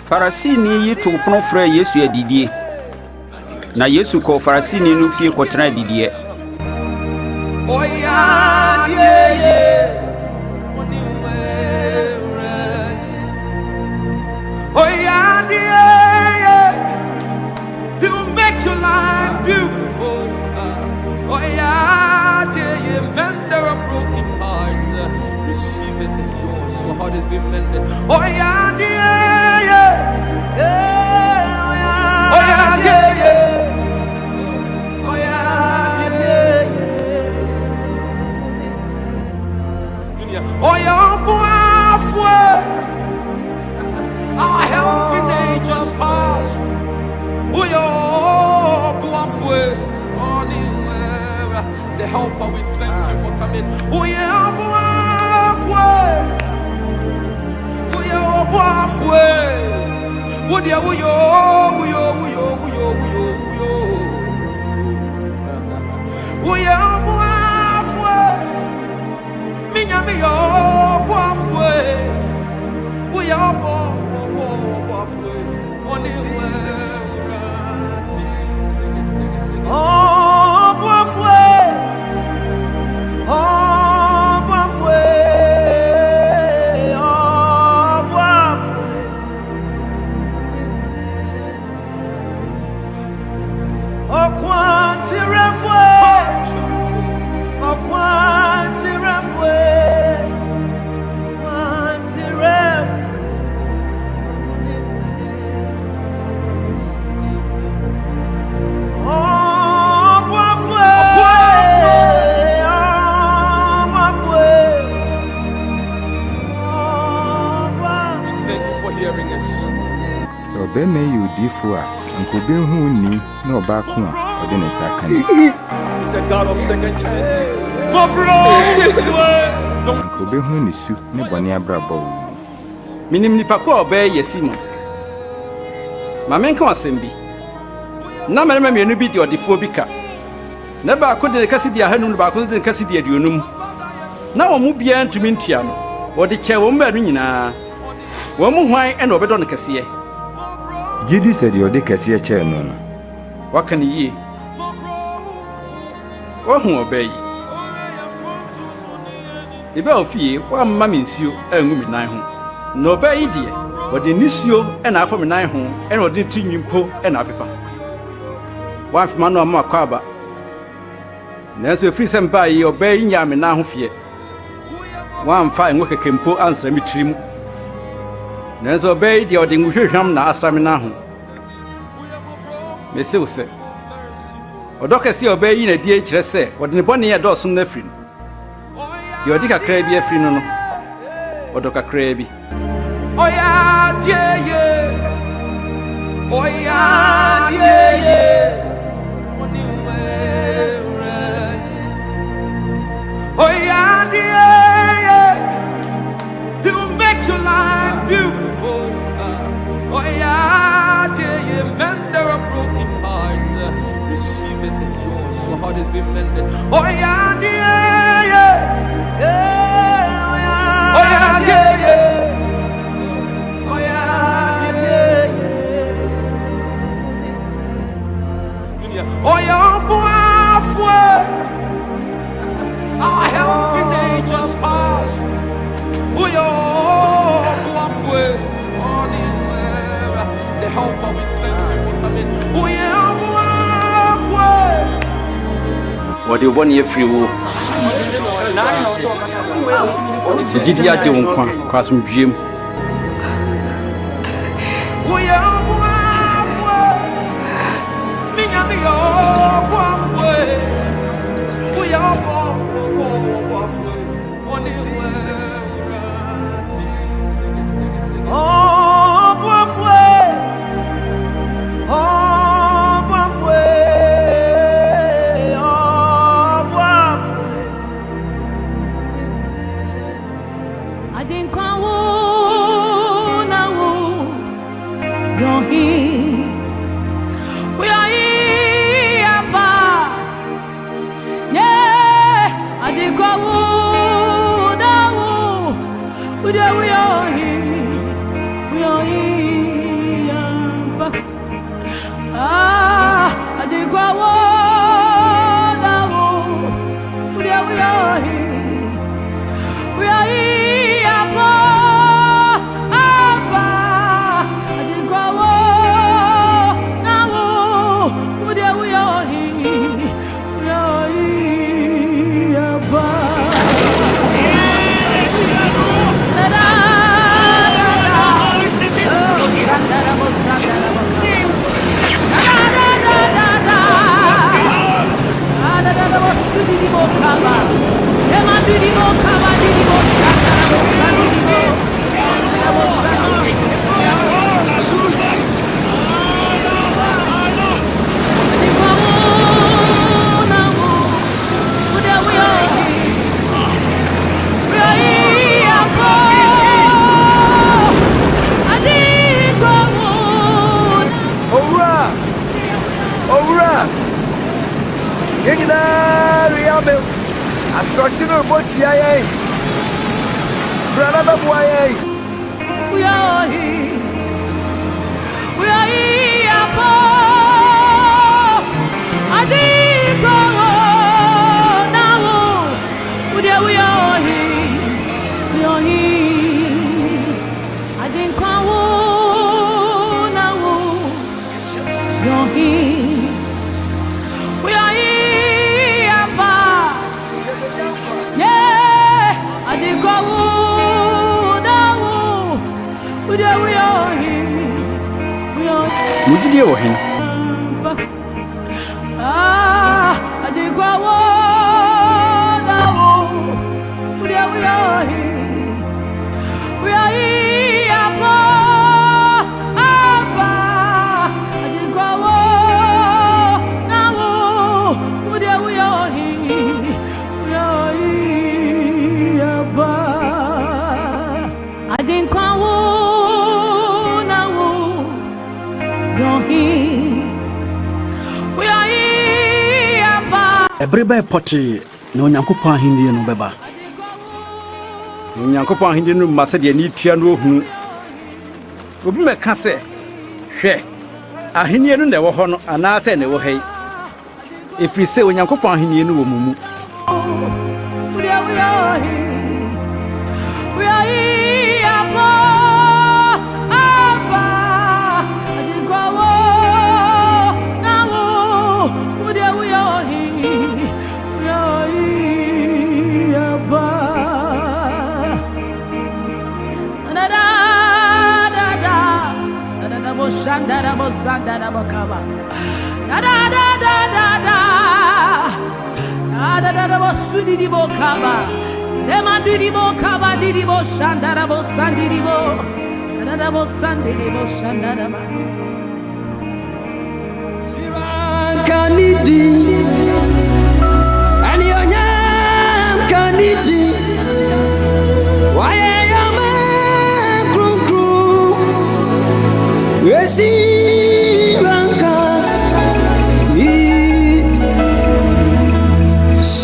Farasini yi to pono fra Yesu adidie. Na Yesu ko Farasini no fie kotena adidie. Oya ye Oya ye He'll make your life beautiful. Oya ye mend our broken hearts. Receive it as yours. Your heart has been mended. Oya ye Oya ye Oya boafwe, our help in nature's past. Oya boafwe, anywhere the helper, we thank you for coming. Oya boafwe, Oya boafwe, Oya Oya boafwe. Minyami yo boafwe, we are boafwe. Only Jesus. Oh boafwe, oh boafwe, oh boafwe. Oh quanti refwe, oh quanti refwe. Obeme you differ, Uncle Ben who knew no back one, or then a second. He's a God of second chance. Uncle Ben who is soup, no bonnia brabo. Minim nipa ko obey Yesimo. Mamenka wasembi. Na merema mienu bi di odifo bi ka. Na ba ko de kasi di ahanum ba ko de kasi di aduonum. Na wo mu bia ntumi ntua no. Wo de che wo mba no nyina. Wo mu hwan e na obedo no kase. Gidi said your dick as your chair no. What can ye? What who obey? The bell fee, one mammies you and women nine home. No bay dear, but the nisio and I from nine home, and what did you po and a paper. One from Mano Macaba. There's a free some by your bay in yam and now fear. One fine worker can po answer me trim. There's obey the ording with him now, Saminahu. Monsieur said, or Doctor see obey in a DHS say, what in the bonny a dozen nephew. Your dick a crabby a free no, or Doctor Crabby. Oh, yeah, yeah. Oh, yeah, yeah. Oh, yeah, yeah. He will make your life beautiful. Oh, yeah, yeah. Mend our broken hearts. Receive it as yours. Your heart has been mended. Oh, yeah, yeah. Oh, yeah, yeah. Oh, yeah, boafwe, our help in nature's past. Oh, yeah, boafwe, anywhere the helper, we thank you for coming. Oh, yeah, boafwe. What do you want your free will? The GDR don't cross me dream. Oh, yeah. Mujidi wo hen. Everybody potty no Nyankopɔn ahenni no bɛba. Nyankopɔn ahenni no ma sɛ de ani tua no hu. Obi mɛka sɛ, hwɛ, ahenni no na ɛwɔ hɔ no anaasɛ na ɛwɔ ha yi. Ɛfiri sɛ Onyankopɔn ahenni no wɔ mu mu. Shandara bosandara bokaba da da da da da da da bosudi di bokaba demandi di bokaba di bosandara bosandi di bo da da bosandi di bosandara ba Siran kanidi ani onyam kanidi why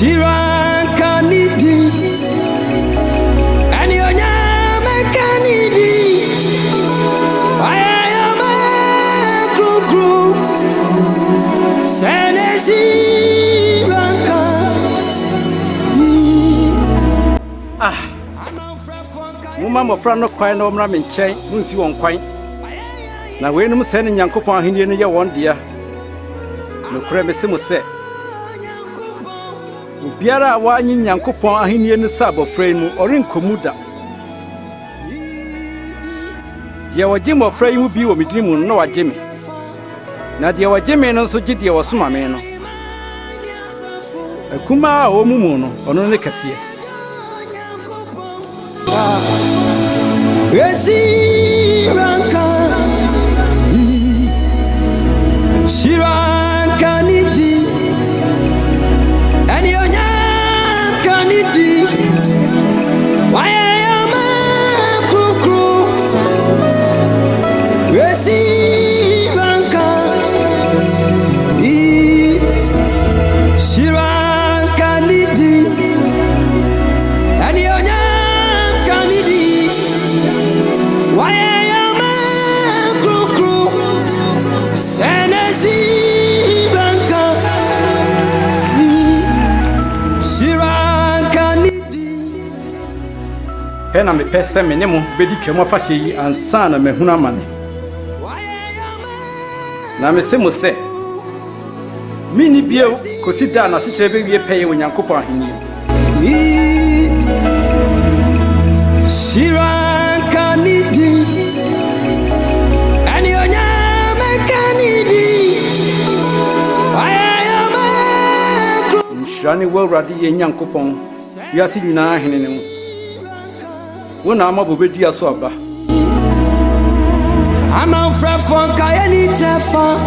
Siranka nidi ani onyame kanidi ayama kukru sene siranka Muma mofra no kwan na omra me nkyɛn munsi won kwan. Na wenum sɛ ne Nyankopɔn ahenni no yɛ wɔn dea. No kura me se mo sɛ. Obiara a wanyi Nyankopɔn ahenni no sɛ abɔfra mu ɔrenkomu da. Deɛ wɔgye mmɔfra yi mu bi wɔ medin mu no wagye me. Na deɛ wɔgye me no nso gye deɛ wɔsoma me no. Akuma a ɔmu mu no ɔno ne kɛseɛ. Siranka nidi ani onyam kanidi wayama kukru Siranka Siranka nidi ani onyam kanidi wayama kukru Senesi banka Pena me pese me ne mo bedi twam afahye yi ansa na mahuna amane. Na me se mo se mini bio kosi da na se kire be wie peye Onyankopɔn ahenni. Shiran kanidi ani onyame kanidi ayama Nhyirane wo Awurade ye Nyankopɔn wiase nyinaa hene ne mu. Wo na ama bobedi aso aba. ama frafon kayeni tefa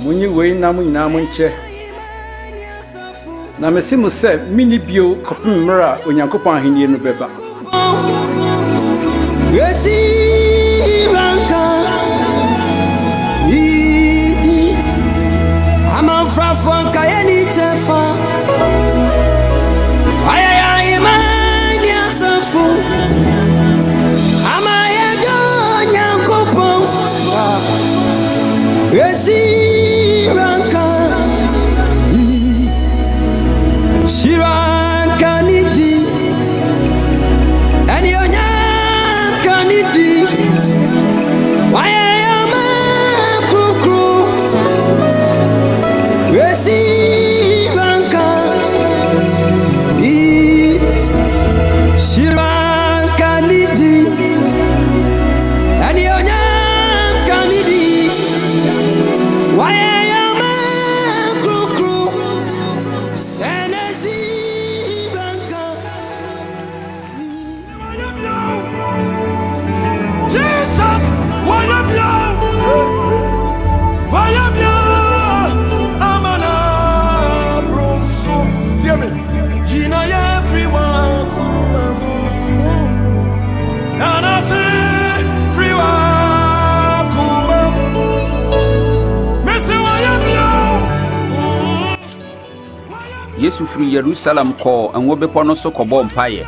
Munyi wei na mu nyinaa mo nche. Na me se mo se mini bio kopim mra Onyankopɔn ahenni no beba. Yesi ranka idi ama frafon kayeni tefa ayaya imani asafu ama yejo Nyankopɔn yesi ranka shiranka nidi ani onyaka nidi wayama kukru yesi ranka shiranka nidi ani onyaka nidi wayama kukru senesi ranka Jesus, why am you? Amana bronso. Tell me, Gina everyone come. Nana say everyone come. Messi why am you? Yesu firi Jerusalem ko enwo bepo no so kɔbɔ mpaye.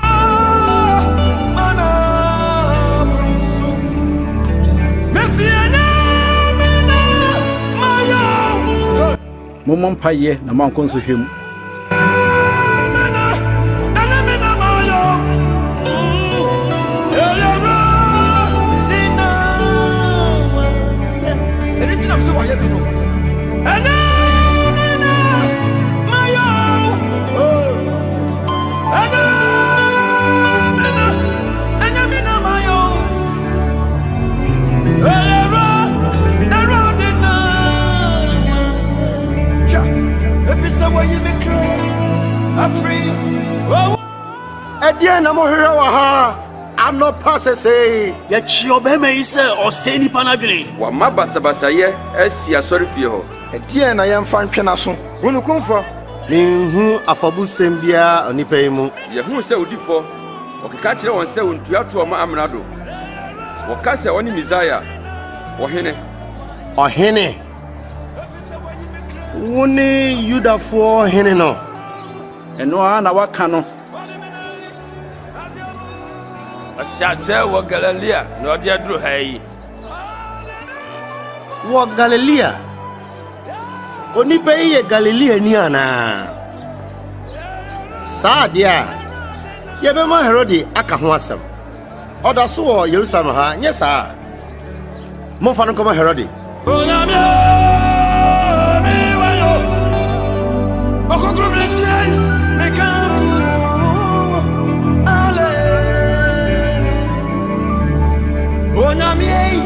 Momon paye na man konso hwem. Edia na mo hwehwe wa ha anopa sese ya chi obema yi se ose nipa na dwene Wa mabasabasa ye asi asɔre fie hɔ. Ɛdeɛ na yɛmfa ntwena so hunukumfo minhu afabusem bia onipa yi mu Ye hu sɛ odifo ɔkeka kyerɛ wɔn sɛ ontua to ɔma amrado. Wɔka sɛ ɔne Misaia wɔhene. ohene woni yudafo hene no Eno a na waka no. Ahyɛ wɔ Galilea na ɔde aduru ha yi. wo Galilea onipa yi ye Galilea ni ana saadia ye be ma Herode aka ho asem oda so wo Jerusalem ha nye saa mo fa no koma Herode Onyamie,